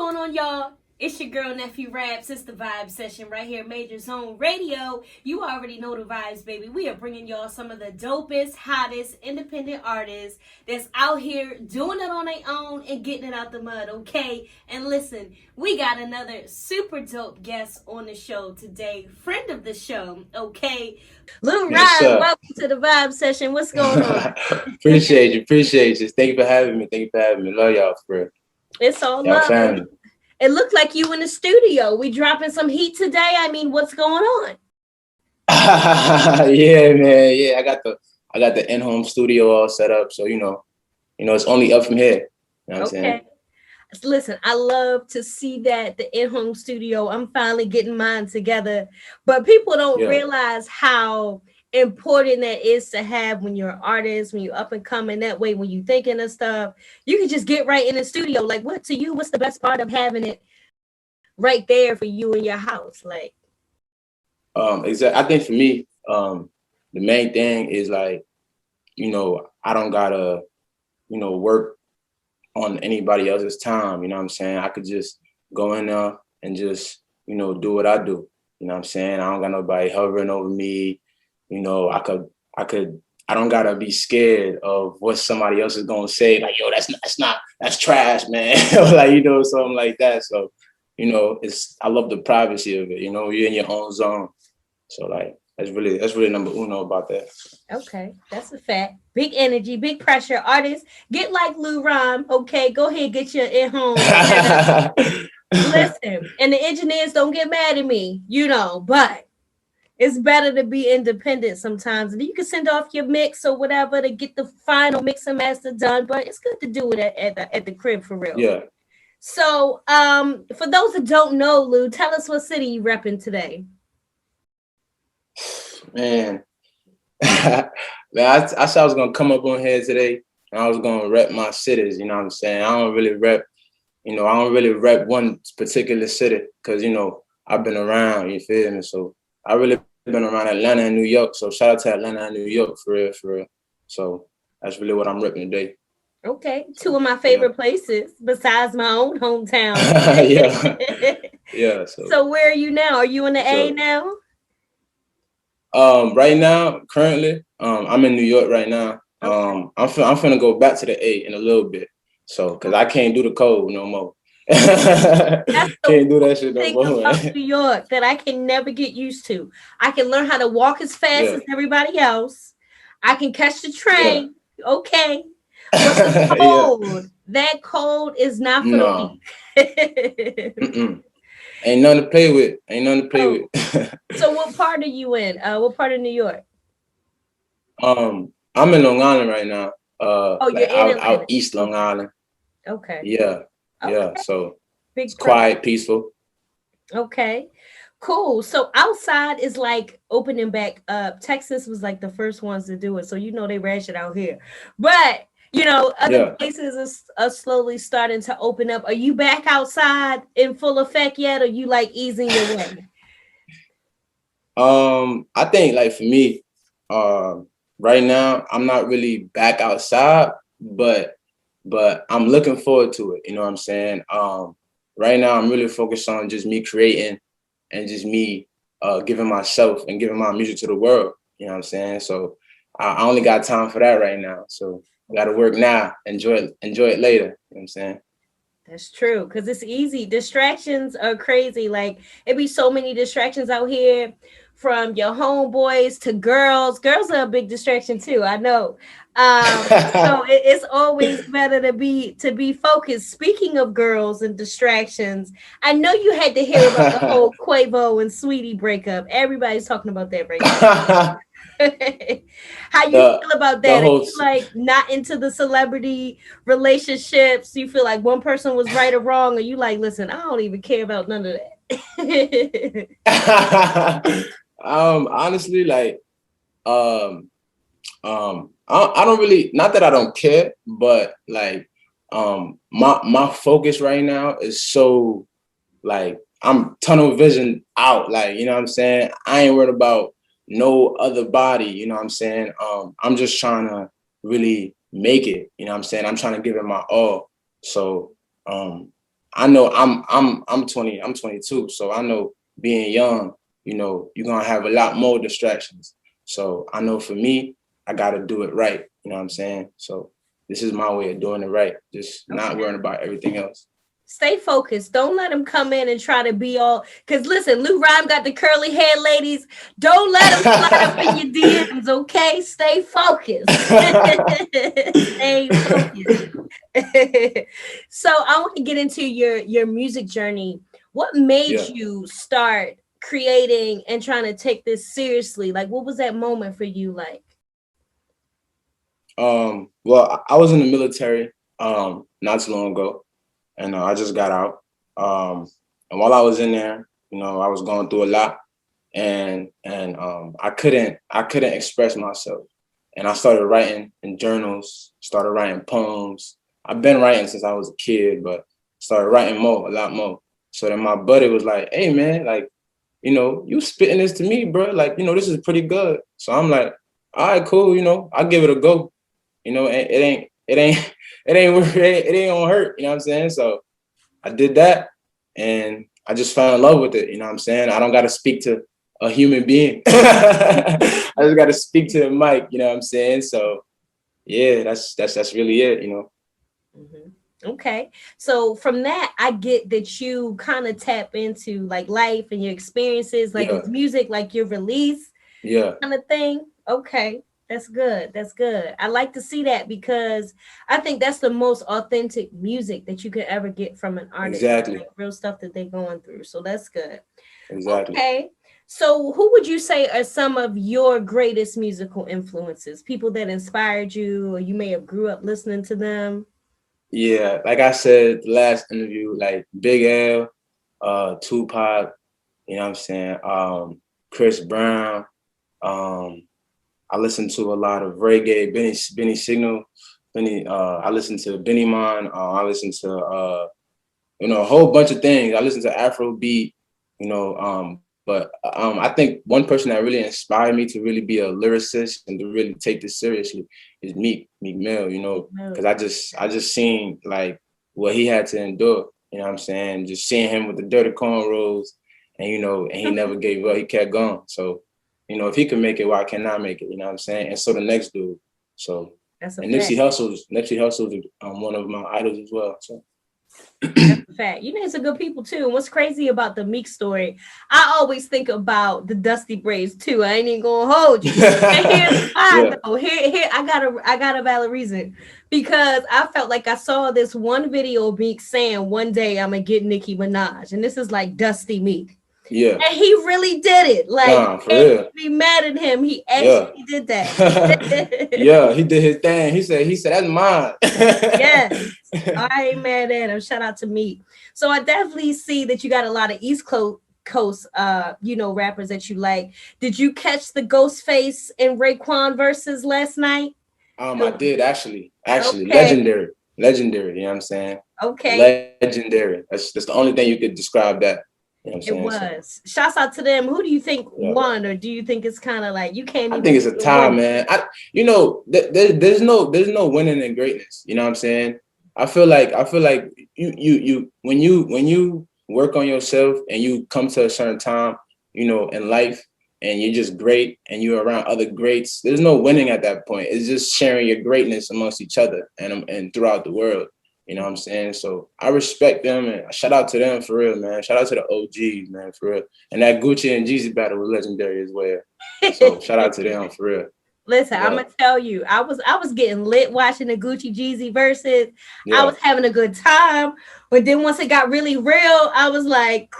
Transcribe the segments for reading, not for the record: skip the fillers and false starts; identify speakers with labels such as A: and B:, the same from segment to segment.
A: going on, y'all? It's your girl, NeffyRaps. It's the Vibe Session right here, Major Zone Radio. You already know the vibes, baby. We are bringing y'all some of the dopest, hottest, independent artists that's out here doing it on their own and getting it out the mud, okay? And listen, we got another super dope guest on the show today. Friend of the show, okay? Lou Rym, welcome to the Vibe Session. What's going on?
B: Appreciate you. Thank you for having me. Love y'all, for real.
A: It's all love. Family. It looked like you in the studio. We dropping some heat today. I mean, what's going on?
B: Yeah, man. Yeah, I got the in-home studio all set up. So, you know, it's only up from here. You know what I'm saying?
A: Listen, I love to see that the in-home studio. I'm finally getting mine together. But people don't realize how important that is to have when you're an artist, when you're up and coming. That way, when you're thinking of stuff, you can just get right in the studio. Like, what's the best part of having it right there for you in your house? Like,
B: exactly. I think for me, the main thing is like, I don't gotta, work on anybody else's time. You know what I'm saying? I could just go in there and just, do what I do. You know what I'm saying? I don't got nobody hovering over me. I don't gotta be scared of what somebody else is gonna say. Like, yo, that's trash, man. Like, something like that. So, I love the privacy of it. You're in your own zone. So like, that's really number uno about that.
A: Okay, that's a fact. Big energy, big pressure. Artists, get like Lou Rym. Okay, go ahead, get your in-home. Listen, and the engineers don't get mad at me, but it's better to be independent sometimes. And you can send off your mix or whatever to get the final mix and master done. But it's good to do it at the crib for real.
B: Yeah.
A: So for those that don't know, Lou, tell us what city you repping today.
B: Man, I said I was gonna come up on here today and I was gonna rep my cities. You know what I'm saying? I don't really rep one particular city because I've been around. You feel me? So I really been around Atlanta and New York. So shout out to Atlanta and New York for real. So that's really what I'm repping today.
A: Okay, two of my favorite places besides my own hometown.
B: Yeah.
A: So where are you now? Are you in the A now?
B: Right now, currently, I'm in New York right now. I'm finna go back to the A in a little bit. So, cause I can't do the code no more. Can't do that shit no more.
A: New York that I can never get used to. I can learn how to walk as fast as everybody else. I can catch the train. Yeah. Okay. But the cold, that cold is not for the weak.
B: Ain't nothing to play with.
A: So what part are you in? What part of New York?
B: I'm in Long Island right now.
A: You're
B: out East Long Island.
A: Okay.
B: Yeah. So it's quiet, peaceful.
A: Okay. Cool. So outside is like opening back up. Texas was like the first ones to do it. So they ratchet out here. But other places are slowly starting to open up. Are you back outside in full effect yet? Or you like easing your way?
B: I think like for me, right now, I'm not really back outside, but I'm looking forward to it. You know what I'm saying? Right now, I'm really focused on just me creating and just me giving myself and giving my music to the world. You know what I'm saying? So I only got time for that right now. So I got to work now, enjoy it later. You know what I'm saying?
A: That's true, because it's easy. Distractions are crazy. Like, it be so many distractions out here, from your homeboys to girls. Girls are a big distraction too, I know. So it's always better to be focused. Speaking of girls and distractions, I know you had to hear about the whole Quavo and Sweetie breakup. Everybody's talking about that right now. How you feel about that? Are you like not into the celebrity relationships? You feel like one person was right or wrong, or you like, listen, I don't even care about none of
B: that? Honestly, like, I don't really, not that I don't care, but like, my focus right now is so like, I'm tunnel vision out. Like, you know what I'm saying? I ain't worried about no other body, you know what I'm saying? I'm just trying to really make it, you know what I'm saying? I'm trying to give it my all. So I know I'm 20, I'm 22, so I know being young, you know, you're gonna have a lot more distractions. So I know for me, I gotta do it right. You know what I'm saying? So this is my way of doing it right. Just not
A: Okay.
B: worrying about everything else.
A: Stay focused. Don't let him come in and try to be all. Because listen, Lou Rym got the curly hair, ladies. Don't let him slide up in your DMs. Okay, stay focused. Stay focused. So I want to get into your music journey. What made
B: Yeah.
A: you start creating and trying to take this seriously? Like, what was that moment for you? Like,
B: Well, I was in the military not too long ago, and I just got out. And while I was in there, you know, I was going through a lot, and I couldn't express myself, and I started writing in journals, started writing poems. I've been writing since I was a kid, but started writing more, a lot more. So then my buddy was like, "Hey man, like, you know, you spitting this to me, bro. Like, you know, this is pretty good." So I'm like, "All right, cool. You know, I'll give it a go. You know, it ain't gonna hurt. You know what I'm saying?" So I did that, and I just fell in love with it. You know what I'm saying? I don't got to speak to a human being. I just got to speak to the mic. You know what I'm saying? So yeah, that's really it. You know?
A: mhm. Okay. So from that, I get that you kind of tap into like life and your experiences, like
B: Yeah,
A: with music, like your release
B: yeah,
A: kind of thing. Okay. That's good. That's good. I like to see that because I think that's the most authentic music that you could ever get from an artist,
B: exactly,
A: like real stuff that they're going through. So that's good.
B: exactly.
A: Okay. So who would you say are some of your greatest musical influences? People that inspired you or you may have grew up listening to them?
B: Yeah, like I said the last interview, like Big L, Tupac. You know what I'm saying? Chris Brown. Um, I listen to a lot of reggae, Benny Signal, I listen to Benny Man, I listen to you know, a whole bunch of things. I listen to Afro beat, you know, but I think one person that really inspired me to really be a lyricist and to really take this seriously is Meek Mill, you know, because
A: No.
B: I just seen like what he had to endure, you know what I'm saying? Just seeing him with the dirty cornrows and you know, and he never gave up, he kept going. So, you know, if he can make it, why can't I make it? You know what I'm saying? And so the next dude. So
A: That's a
B: and
A: fact.
B: Nipsey Hussle's one of my idols as well. So
A: That's a fact. You know, some good people too. And what's crazy about the Meek story, I always think about the Dusty Braids too. I ain't even gonna hold you. And here's why
B: yeah.
A: though. Here I got a valid reason. Because I felt like I saw this one video of Meek saying one day I'm gonna get Nicki Minaj. And this is like Dusty Meek.
B: Yeah.
A: And he really did it. Like you
B: Nah, for
A: can't
B: real.
A: be mad at him. He
B: Yeah.
A: actually did that.
B: yeah, he did his thing. He said that's mine.
A: Yes. I ain't mad at him. Shout out to me. So I definitely see that you got a lot of Coast rappers that you like. Did you catch the Ghostface and Raekwon verses last night?
B: I did actually
A: Okay.
B: legendary, you know what I'm saying?
A: Okay.
B: Legendary. That's the only thing you could describe that. You know what I'm
A: It
B: saying? So
A: was. Shouts out to them. Who do you think
B: yeah.
A: won, or do you think it's kind of like you can't
B: I
A: even
B: think it's a
A: pick a
B: tie,
A: winner?
B: man. You know, there's no winning in greatness. You know what I'm saying? I feel like you when you work on yourself and you come to a certain time, you know, in life, and you're just great and you're around other greats. There's no winning at that point. It's just sharing your greatness amongst each other and throughout the world. You know what I'm saying? So I respect them and shout out to them for real, man. Shout out to the OGs, man, for real. And that Gucci and Jeezy battle was legendary as well. So shout out to them for real.
A: Listen, I'm
B: Yeah,
A: gonna tell you, I was getting lit watching the Gucci Jeezy verses. I
B: yeah.
A: was having a good time, but then once it got really real, I was like,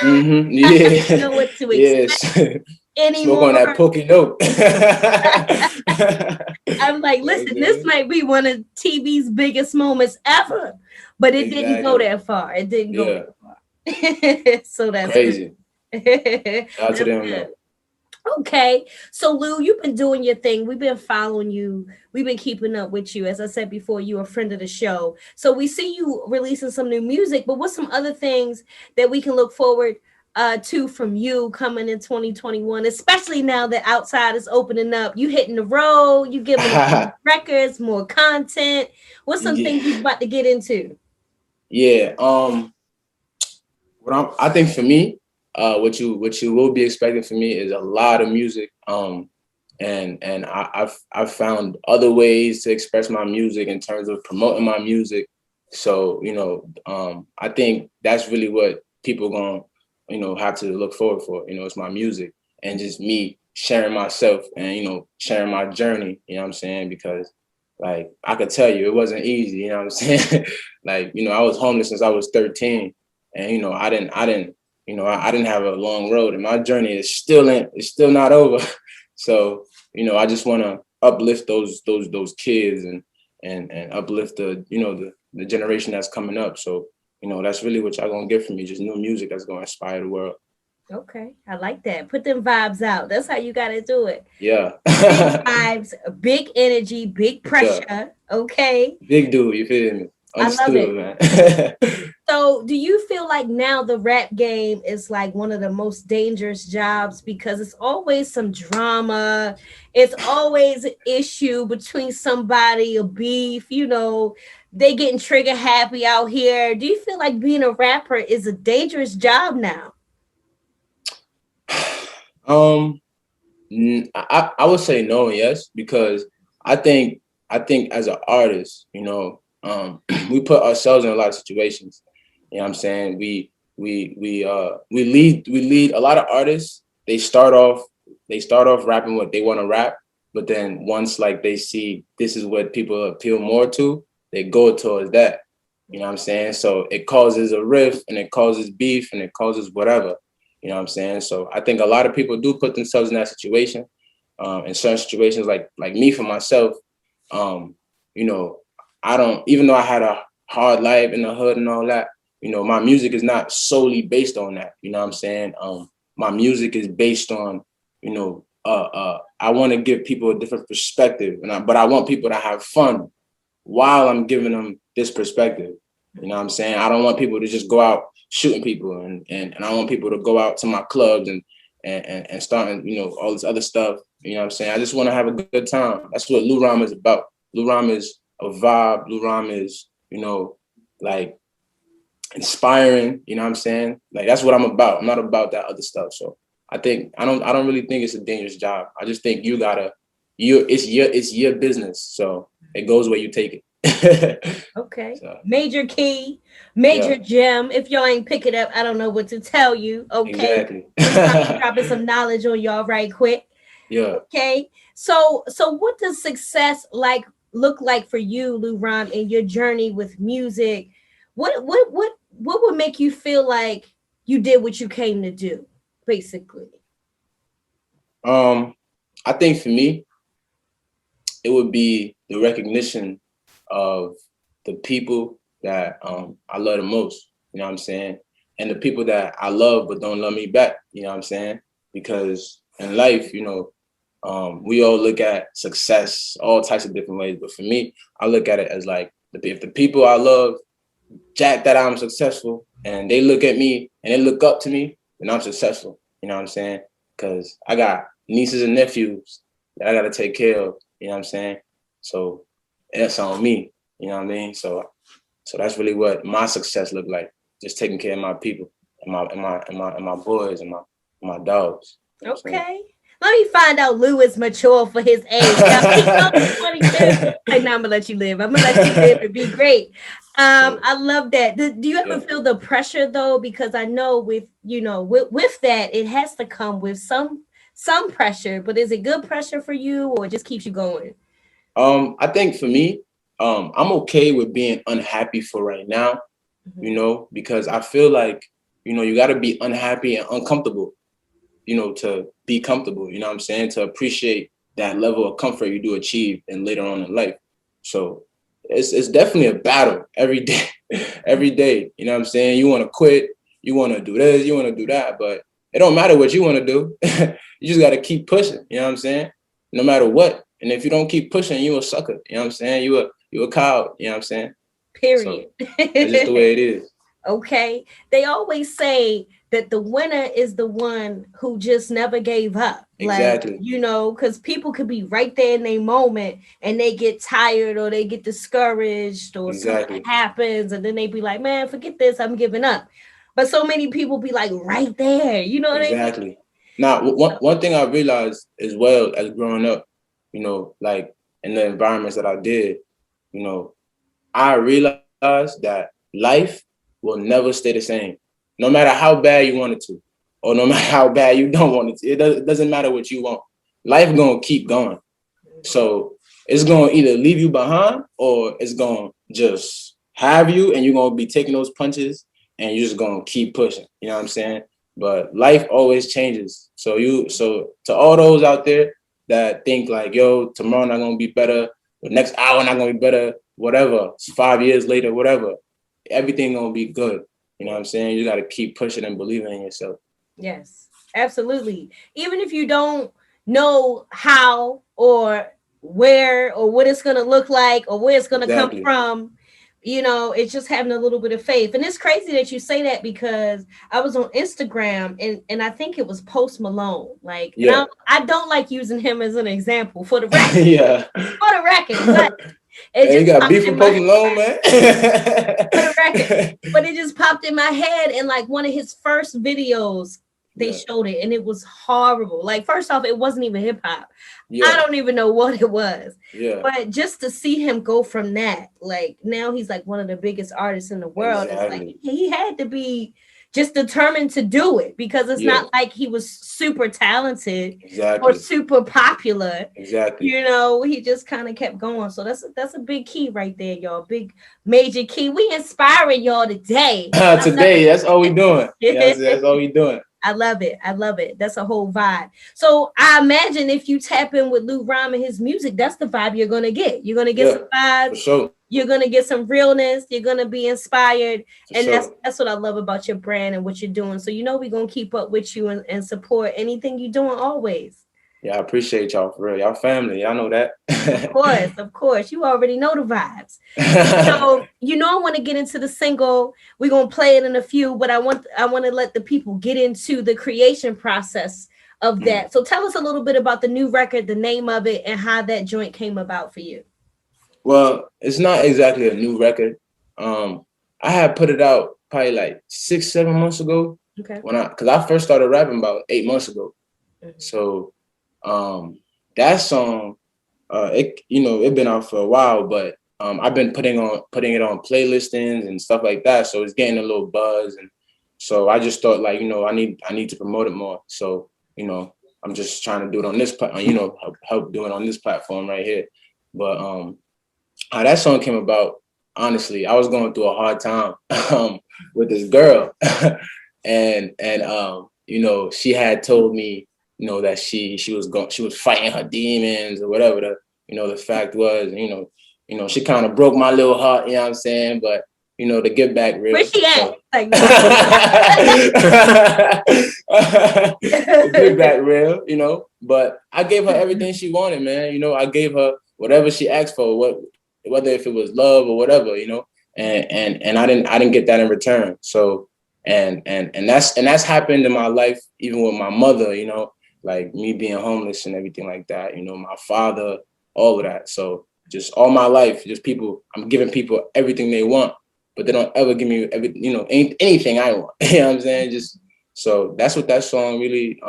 B: Mm-hmm.
A: I didn't
B: Yeah,
A: know what to expect
B: yes. Smoke
A: anymore.
B: on that pokey note.
A: I'm like, listen, this
B: Okay.
A: might be one of TV's biggest moments ever, but it didn't go
B: Exactly.
A: that far. It didn't go
B: Yeah.
A: that far. So that's good.
B: Crazy. Shout out to
A: That's
B: them
A: good.
B: though.
A: Okay. So Lou, you've been doing your thing. We've been following you. We've been keeping up with you. As I said before, you're a friend of the show. So we see you releasing some new music, but what's some other things that we can look forward to from you coming in 2021, especially now that outside is opening up. You hitting the road, you giving us more records, more content. What's some
B: Yeah.
A: things you about to get into?
B: Yeah. I think for me, what you will be expecting from me is a lot of music. I've found other ways to express my music in terms of promoting my music. So, I think that's really what people gonna, have to look forward for. It's my music and just me sharing myself and, sharing my journey, you know what I'm saying? Because like I could tell you it wasn't easy, you know what I'm saying? Like, I was homeless since I was 13 and, I didn't have a long road and my journey is still not over. So, I just want to uplift those kids and uplift the generation that's coming up. So, that's really what y'all gonna get from me, just new music that's gonna inspire the world.
A: Okay, I like that. Put them vibes out. That's how you got to do it.
B: Yeah.
A: Big vibes, big energy, big
B: Sure.
A: pressure. Okay,
B: Big dude, you feel me?
A: I love
B: Understood,
A: it.
B: man.
A: So, do you feel like now the rap game is like one of the most dangerous jobs because it's always some drama, it's always an issue between somebody, a beef, they getting trigger happy out here. Do you feel like being a rapper is a dangerous job now?
B: um I would say no and yes, because I think as an artist, we put ourselves in a lot of situations. You know what I'm saying? We lead a lot of artists, they start off rapping what they want to rap, but then once like they see this is what people appeal more to, they go towards that. You know what I'm saying? So it causes a rift and it causes beef and it causes whatever. You know what I'm saying? So I think a lot of people do put themselves in that situation. In certain situations, like me for myself, um, you know, I don't, even though I had a hard life in the hood and all that, my music is not solely based on that. You know what I'm saying? My music is based on, I want to give people a different perspective, but I want people to have fun while I'm giving them this perspective. You know what I'm saying? I don't want people to just go out shooting people and I want people to go out to my clubs and starting, all this other stuff. You know what I'm saying? I just want to have a good time. That's what Lou Rym is about. Lou Rym is a vibe. Lou Rym is, like inspiring, you know what I'm saying? Like that's what I'm about. I'm not about that other stuff. So I don't really think it's a dangerous job. I just think it's your business. So it goes where you take it.
A: Okay.
B: So
A: Major key, major
B: yeah,
A: gem. If y'all ain't pick it up, I don't know what to tell you. Okay.
B: exactly.
A: Lou Rym dropping some knowledge on y'all right quick.
B: Yeah.
A: Okay. So what does success look like for you, Lou Rym, in your journey with music? What would make you feel like you did what you came to do, basically?
B: I think for me, it would be the recognition of the people that I love the most, you know what I'm saying? And the people that I love but don't love me back, you know what I'm saying? Because in life, we all look at success all types of different ways. But for me, I look at it as like if the people I love jack that I'm successful and they look at me and they look up to me, then I'm successful. You know what I'm saying? Because I got nieces and nephews that I got to take care of. You know what I'm saying? So that's on me. You know what I mean? So that's really what my success looked like. Just taking care of my people and my boys and my dogs. You know what I'm
A: Okay. Let me find out Lou is mature for his age. Now he's only 22.
B: saying?
A: Like, now I'm gonna let you live. I'm gonna let you live and be great.
B: So
A: I love that. Do you ever
B: yeah.
A: feel the pressure though? Because I know with that, it has to come with some pressure, but is it good pressure for you or it just keeps you going?
B: I think for me, I'm okay with being unhappy for right now,
A: Mhm.
B: because I feel like, you got to be unhappy and uncomfortable, to be comfortable, you know what I'm saying? To appreciate that level of comfort you do achieve and later on in life. So it's definitely a battle every day, every day. You know what I'm saying? You want to quit, you want to do this, you want to do that, but it don't matter what you want to do. You just got to keep pushing. You know what I'm saying? No matter what. And if you don't keep pushing, you a sucker. You know what I'm saying? You a coward. You know what I'm saying? So
A: Period.
B: that's just the way it is.
A: Okay. They always say that the winner is the one who just never gave up. Like,
B: Exactly.
A: you know, because people could be right there in their moment and they get tired or they get discouraged or something
B: Exactly.
A: happens and then they be like, man, forget this, I'm giving up. But so many people be like right there, you know what I mean?
B: Exactly. Now, one thing I realized as well as growing up, you know, like in the environments that I did, you know, I realized that life will never stay the same, no matter how bad you want it to, or no matter how bad you don't want it to. It doesn't matter what you want. Life gonna keep going. So it's gonna either leave you behind or it's gonna just have you, and you're gonna be taking those punches, and you're just gonna keep pushing. You know what I'm saying? But life always changes. So to all those out there that think like, yo, tomorrow not gonna be better, the next hour not gonna be better, whatever, 5 years later, whatever, everything gonna be good. You know what I'm saying? You gotta keep pushing and believing in yourself.
A: Yes, absolutely. Even if you don't know how or where or what it's going to look like or where it's going to come
B: Exactly.
A: from, you know, it's just having a little bit of faith. And it's crazy that you say that because I was on Instagram and I think it was Post Malone. Like, and
B: Yeah.
A: I don't like using him as an example for the record,
B: Yeah.
A: but it
B: Hey, you
A: just
B: got
A: popped
B: beef
A: in
B: with
A: my
B: Post Malone, man?
A: for the record. But it just popped in my head, and like one of his first videos, they
B: Yeah.
A: showed it, and it was horrible. Like, first off, it wasn't even hip hop. I
B: Yeah.
A: don't even know what it was.
B: Yeah.
A: But just to see him go from that, like now he's like one of the biggest artists in the world. It's like
B: Exactly.
A: he had to be just determined to do it because it's
B: Yeah.
A: not like he was super talented or
B: Exactly.
A: super popular.
B: Exactly.
A: You know, he just kind of kept going. So that's a big key right there, y'all. Big major key. We inspiring y'all today. I love
B: Today, that's all we doing. Yeah, that's
A: it.
B: all we doing.
A: I love it. I love it. That's a whole vibe. So I imagine if you tap in with Lou Rym and his music, that's the vibe you're gonna get. You're gonna get
B: Yeah,
A: some
B: for
A: vibes.
B: sure.
A: You're gonna get some realness. You're gonna be inspired,
B: For
A: and
B: sure.
A: that's what I love about your brand and what you're doing. So you know we're gonna keep up with you and support anything you're doing always.
B: Yeah, I appreciate y'all for real. Y'all family. Y'all know that.
A: Of course, of course. You already know the vibes. So you know I want to get into the single. We're gonna play it in a few, but I want to let the people get into the creation process of
B: Mm.
A: that. So tell us a little bit about the new record, the name of it, and how that joint came about for you.
B: Well, it's not exactly a new record. I had put it out probably like 6, 7 months ago
A: Okay.
B: because I first started rapping about 8 months ago.
A: Mhm.
B: So um, that song, it been out for a while, but I've been putting it on playlistings and stuff like that. So it's getting a little buzz, and so I just thought like, I need to promote it more. So I'm just trying to do it on this, help do it on this platform right here. But how that song came about, honestly, I was going through a hard time with this girl, and she had told me, that she was fighting her demons or whatever the fact was. She kind of broke my little heart, you know what I'm saying? But to get back
A: Where
B: real.
A: she at?
B: So
A: Like no.
B: to get back real, but I gave her everything she wanted, man. I gave her whatever she asked for, whether if it was love or whatever, and I didn't get that in return. So and that's happened in my life, even with my mother, like me being homeless and everything like that, my father, all of that. So just all my life, I'm giving people everything they want, but they don't ever give me anything I want. You know what I'm saying? Just so that's what that song really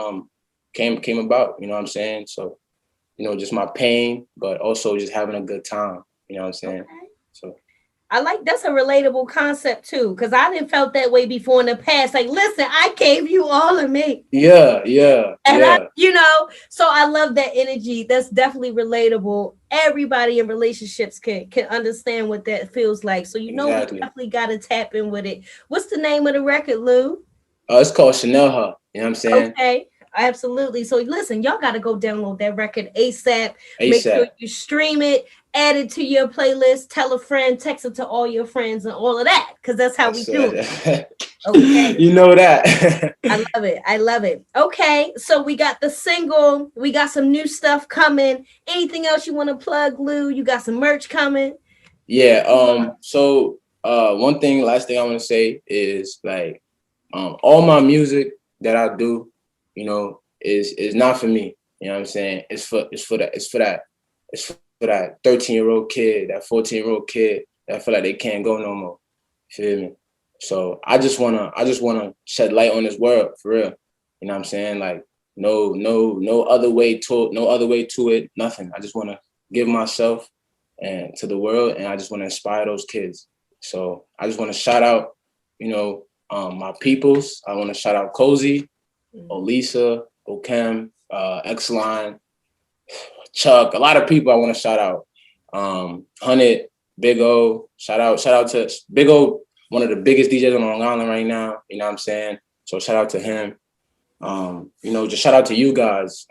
B: came about. You know what I'm saying? So just my pain, but also just having a good time. You know what I'm saying?
A: Okay.
B: So
A: I like that's a relatable concept too, because I didn't felt that way before in the past. Like, listen, I gave you all of me.
B: yeah, yeah,
A: And
B: yeah,
A: so I love that energy. That's definitely relatable. Everybody in relationships can understand what that feels like. So we
B: exactly.
A: definitely gotta tap in with it. What's the name of the record, Lou?
B: It's called Chanel Her. You know what I'm saying?
A: Okay. Absolutely. So listen, y'all gotta go download that record ASAP. Make sure
B: ASAP.
A: you stream it, add it to your playlist, tell a friend, text it to all your friends and all of that. Cause that's how we
B: That's
A: do it. Okay.
B: you know that.
A: I love it. I love it. Okay, so we got the single. We got some new stuff coming. Anything else you want to plug, Lou? You got some merch coming.
B: Yeah. So last thing I want to say is like all my music that I do, you know, is not for me. You know what I'm saying? It's for that 13-year-old kid, that 14-year-old kid that feel like they can't go no more. Feel me? So I just wanna shed light on this world for real. You know what I'm saying? Like no other way to it, nothing. I just wanna give myself and to the world, and I just wanna inspire those kids. So I just wanna shout out, you know, my peoples. I wanna shout out Cozy, Olisa, Okem, X-Line, Chuck, a lot of people I want to shout out. Hunnit, Big O, shout out to Big O, one of the biggest DJs on Long Island right now. You know what I'm saying? So shout out to him. You know, just shout out to you guys.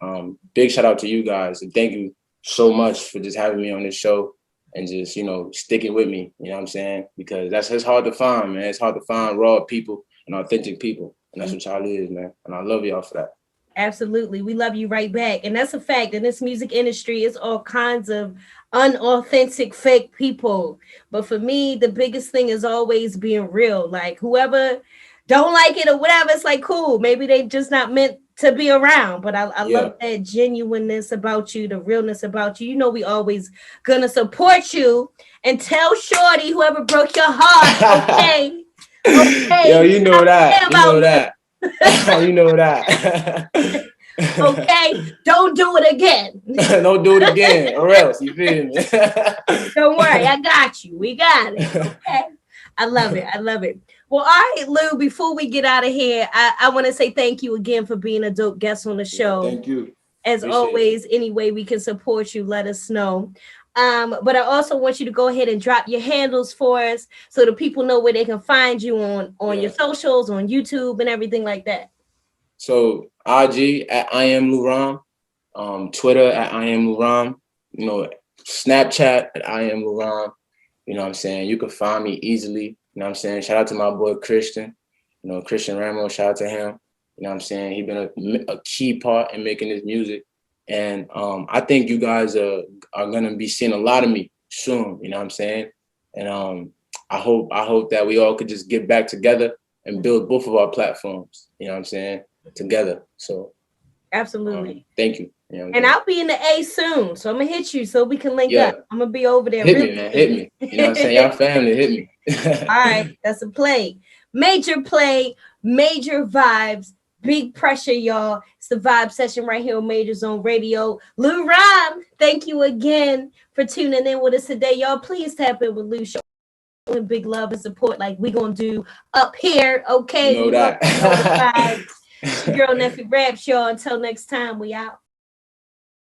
B: Big shout out to you guys. And thank you so much for just having me on this show and just, you know, sticking with me. You know what I'm saying? Because it's hard to find, man. It's hard to find raw people and authentic people. And that's what y'all is, man. And I love y'all for that.
A: Absolutely. We love you right back. And that's a fact. In this music industry, it's all kinds of unauthentic, fake people. But for me, the biggest thing is always being real. Like whoever don't like it or whatever, it's like, cool. Maybe they just not meant to be around. But I love that genuineness about you, the realness about you. You know, we always gonna support you and tell Shorty, whoever broke your heart, okay. Okay.
B: Yo, you know that. You know that. You know that.
A: Okay, don't do it again.
B: Don't do it again, or else. You feel me?
A: Don't worry, I got you. We got it. Okay. I love it. I love it. Well, all right, Lou, before we get out of here, I want to say thank you again for being a dope guest on the show.
B: Thank you.
A: As always, any way we can support you, let us know. But I also want you to go ahead and drop your handles for us so the people know where they can find you on your socials, on YouTube and everything like that.
B: So IG at I am Lou Rym, Twitter at I am Lou Rym, you know, Snapchat at I am Lou Rym. You know what I'm saying? You can find me easily. You know what I'm saying? Shout out to my boy Christian. You know, Christian Ramos, shout out to him. You know what I'm saying? He's been a key part in making this music. And I think you guys are gonna be seeing a lot of me soon, you know what I'm saying? And I hope that we all could just get back together and build both of our platforms, you know what I'm saying, together. So
A: absolutely.
B: Thank you. You know
A: and I'll be in the A soon, so I'm gonna hit you so we can link up. I'm gonna be over there.
B: Hit me, man. Hit me. You know what I'm saying? Y'all family, hit me.
A: All right, that's a play. Major play, major vibes, big pressure, y'all. It's the vibe session right here on Major Zone Radio. Lou Rym, thank you again for tuning in with us today, y'all. Please tap in with Lou, show him big love and support like we gonna do up here. Okay,
B: you know that.
A: Girl, NeffyRaps, y'all. Until next time, we out.